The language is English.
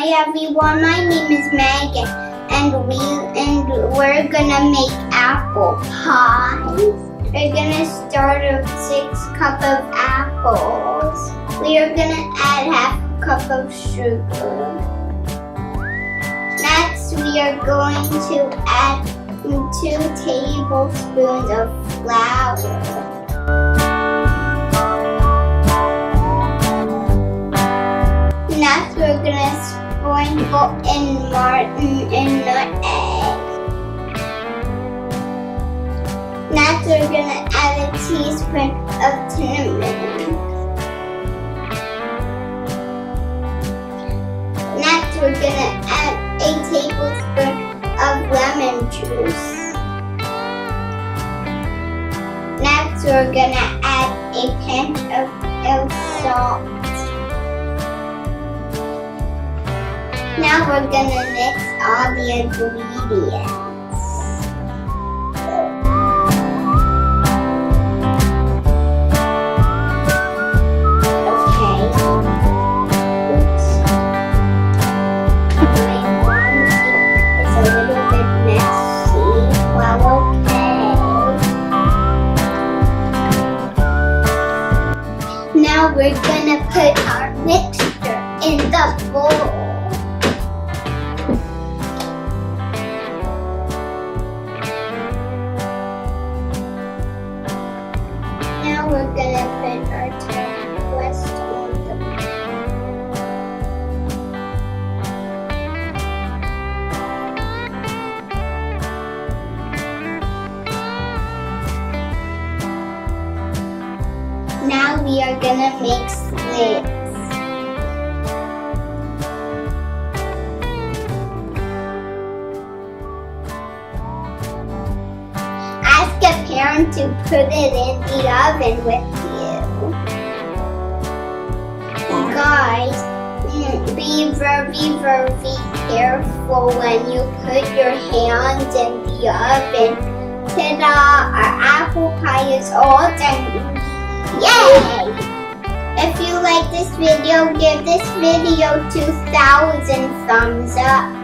Hi everyone, my name is Megan, and we're gonna make apple pies. We're gonna start with 6 cups of apples. We are gonna add half a cup of sugar. Next, we are going to add 2 tablespoons of flour. Next, we're gonna sprinkle in martin and nutmeg. Next, we're gonna add a teaspoon of cinnamon. Next, we're gonna add a tablespoon of lemon juice. Next, we're gonna add a pinch of salt. Now we're gonna mix all the ingredients. Okay. Oops. My one is a little bit messy. Well, okay. Now we're gonna put our mixture in the bowl. Now we're gonna put our twist on the Now we are gonna make slits. Ask a parent to put it in the oven with you. Guys, be very, very careful when you put your hands in the oven. Ta-da! Our apple pie is all done. Yay! If you like this video, give this video 2,000 thumbs up.